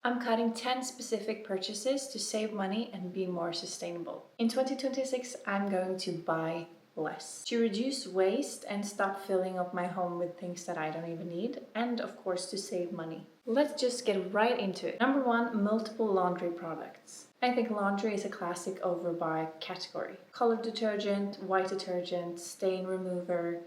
I'm cutting 10 specific purchases to save money and be more sustainable. In 2026, I'm going to buy less to reduce waste and stop filling up my home with things that I don't even need, and of course to save money. Let's just get right into it. Number one, multiple laundry products. I think laundry is a classic overbuy category. Color detergent, white detergent, stain remover,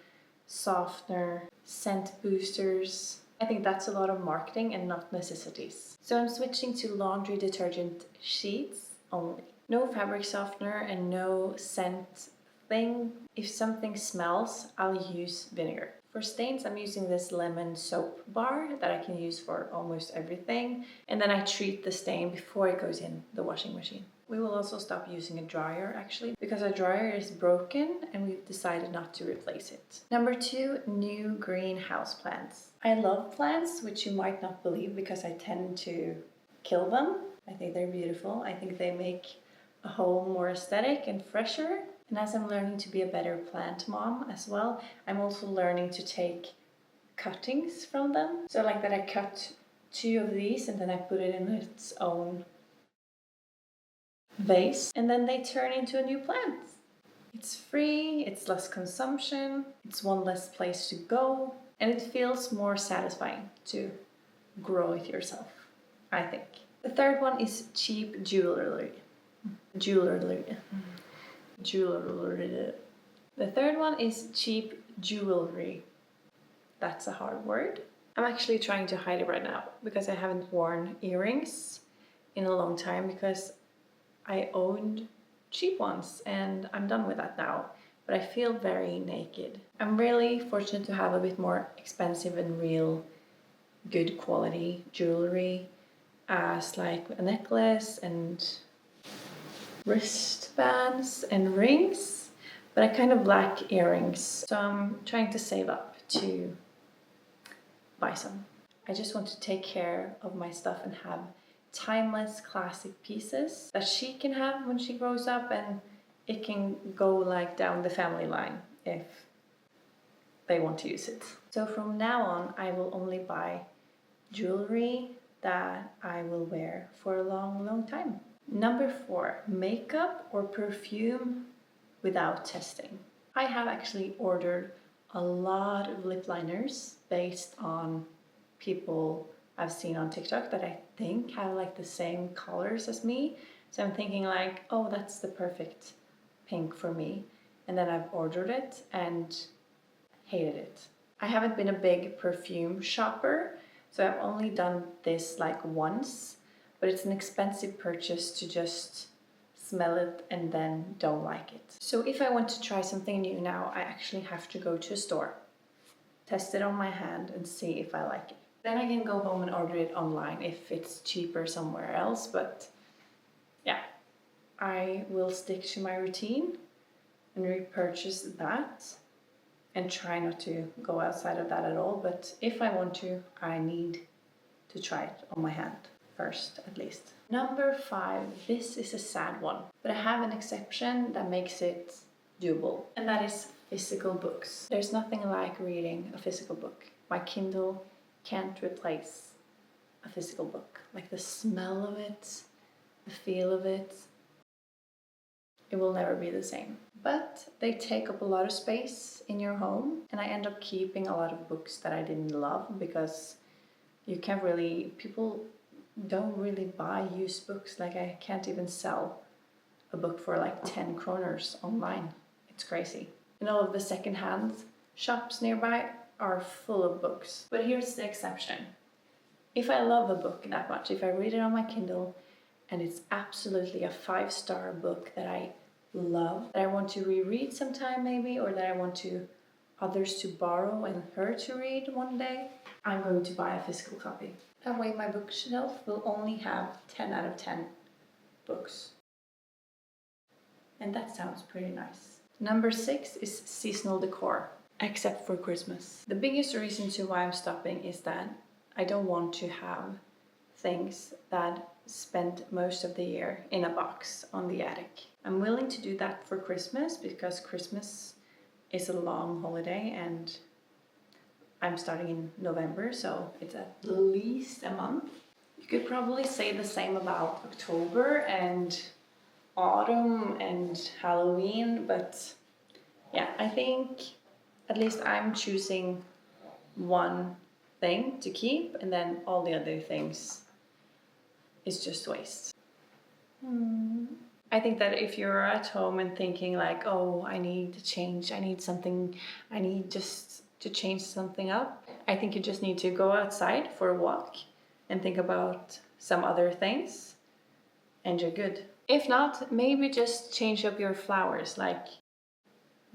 softener, scent boosters. I think that's a lot of marketing and not necessities. So I'm switching to laundry detergent sheets only. No fabric softener and no scent thing. If something smells, I'll use vinegar. For stains, I'm using this lemon soap bar that I can use for almost everything. And then I treat the stain before it goes in the washing machine. We will also stop using a dryer actually, because our dryer is broken and we've decided not to replace it. Number two, new green houseplants. I love plants, which you might not believe because I tend to kill them. I think they're beautiful. I think they make a home more aesthetic and fresher. And as I'm learning to be a better plant mom as well, I'm also learning to take cuttings from them. So like that I cut 2 of these and then I put it in its own vase and then they turn into a new plant. It's free, it's less consumption, it's one less place to go, and it feels more satisfying to grow it yourself, I think. The third one is cheap jewelry. The third one is cheap jewelry. That's a hard word. I'm actually trying to hide it right now because I haven't worn earrings in a long time because I owned cheap ones and I'm done with that now. But I feel very naked. I'm really fortunate to have a bit more expensive and real good quality jewelry as like a necklace and wristbands and rings, but I kind of lack earrings, so I'm trying to save up to buy some. I just want to take care of my stuff and have timeless classic pieces that she can have when she grows up, and it can go like down the family line if they want to use it. So from now on I will only buy jewelry that I will wear for a long time. Number 4, makeup or perfume without testing. I have actually ordered a lot of lip liners based on people I've seen on TikTok that I think have like the same colors as me. So I'm thinking like, oh, that's the perfect pink for me. And then I've ordered it and hated it. I haven't been a big perfume shopper, so I've only done this like once, but it's an expensive purchase to just smell it and then don't like it. So if I want to try something new now, I actually have to go to a store, test it on my hand and see if I like it. Then I can go home and order it online if it's cheaper somewhere else, but yeah, I will stick to my routine and repurchase that and try not to go outside of that at all. But if I want to, I need to try it on my hand first, at least. Number 5, this is a sad one, but I have an exception that makes it doable, and that is physical books. There's nothing like reading a physical book. My Kindle can't replace a physical book. Like the smell of it, the feel of it, it will never be the same. But they take up a lot of space in your home, and I end up keeping a lot of books that I didn't love because you can't really, people don't really buy used books. Like I can't even sell a book for like 10 kroners online. It's crazy. And all of the secondhand shops nearby are full of books. But here's the exception. If I love a book that much, if I read it on my Kindle and it's absolutely a 5-star book that I love, that I want to reread sometime maybe, or that I want to others to borrow and her to read one day, I'm going to buy a physical copy. That way my bookshelf will only have 10 out of 10 books. And that sounds pretty nice. Number 6 is seasonal decor, except for Christmas. The biggest reason to why I'm stopping is that I don't want to have things that spent most of the year in a box on the attic. I'm willing to do that for Christmas because Christmas is a long holiday and I'm starting in November, so it's at least a month. You Could probably say the same about October and autumn and Halloween, but yeah, I think at least I'm choosing one thing to keep, and then all the other things is just waste. I think that if you're at home and thinking like, oh, I need to change, I need something, I need just to change something up, I think you just need to go outside for a walk and think about some other things, and you're good. If not, maybe just change up your flowers, like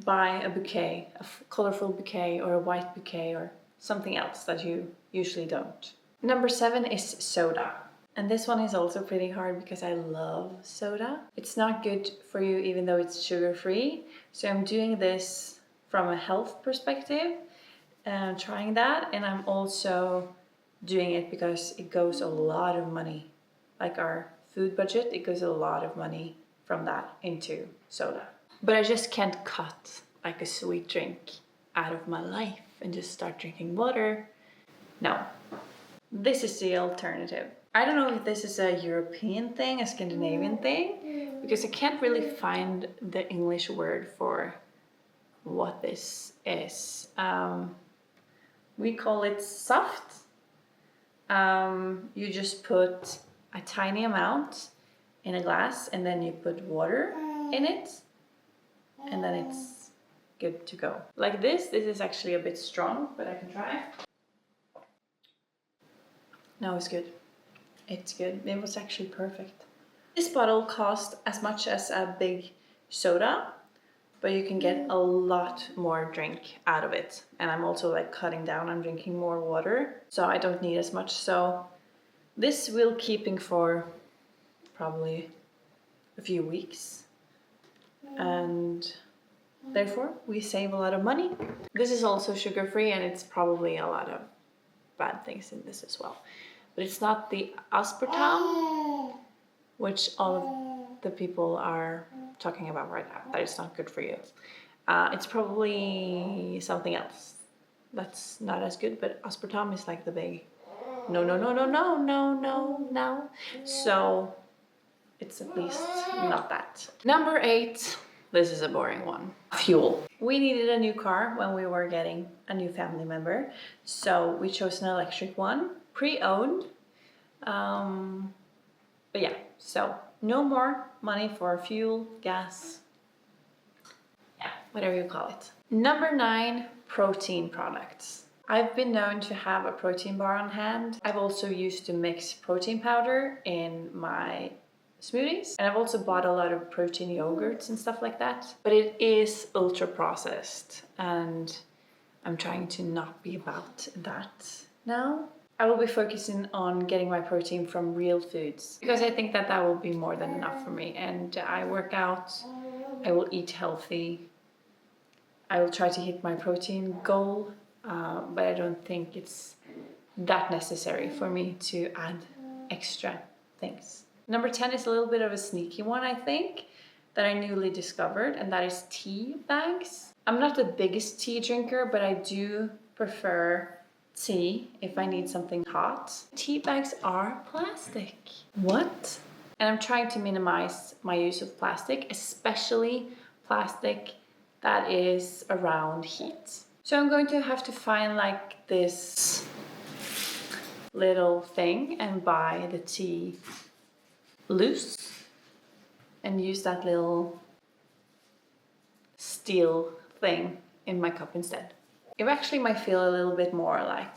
buy a bouquet, a colorful bouquet or a white bouquet or something else that you usually don't. Number 7 is soda. And this one is also pretty hard because I love soda. It's not good for you even though it's sugar-free. So I'm doing this from a health perspective, trying that, and I'm also doing it because it goes a lot of money. Like our food budget, it goes a lot of money from that into soda. But I just can't cut like a sweet drink out of my life and just start drinking water. No. This is the alternative. I don't know if this is a European thing, a Scandinavian thing, because I can't really find the English word for what this is. We call it soft. You just put a tiny amount in a glass and then you put water in it, and then it's good to go. Like this is actually a bit strong, but I can try. No, it's good. It's good. It was actually perfect. This bottle cost as much as a big soda, but you can get a lot more drink out of it. And I'm also like cutting down, I'm drinking more water, so I don't need as much. So this will keeping for probably a few weeks. And therefore we save a lot of money. This is also sugar-free, and it's probably a lot of bad things in this as well. But it's not the aspartame, which all of the people are talking about right now, that it's not good for you. It's probably something else that's not as good, but aspartame is like the big no. So it's at least not that. Number 8, this is a boring one. Fuel. We needed a new car when we were getting a new family member, so we chose an electric one, pre-owned. But yeah, so no more money for fuel, gas, yeah, whatever you call it. Number 9, protein products. I've been known to have a protein bar on hand. I've also used to mix protein powder in my smoothies, and I've also bought a lot of protein yogurts and stuff like that, but it is ultra processed, and I'm trying to not be about that now. I will be focusing on getting my protein from real foods because I think that will be more than enough for me. And I work out, I will eat healthy, I will try to hit my protein goal, but I don't think it's that necessary for me to add extra things. Number 10 is a little bit of a sneaky one, I think, that I newly discovered, and that is tea bags. I'm not the biggest tea drinker, but I do prefer tea if I need something hot. Tea bags are plastic. What? And I'm trying to minimize my use of plastic, especially plastic that is around heat. So I'm going to have to find like this little thing and buy the tea loose and use that little steel thing in my cup instead. It actually might feel a little bit more like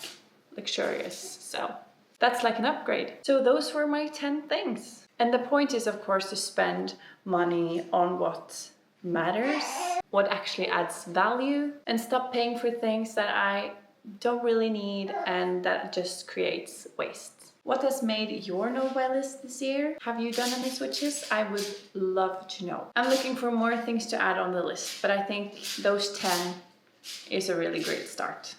luxurious, so that's like an upgrade. So those were my 10 things. And the point is, of course, to spend money on what matters, what actually adds value, and stop paying for things that I don't really need and that just creates waste. What has made your no buy list this year? Have you done any switches? I would love to know. I'm looking for more things to add on the list, but I think those 10 is a really great start.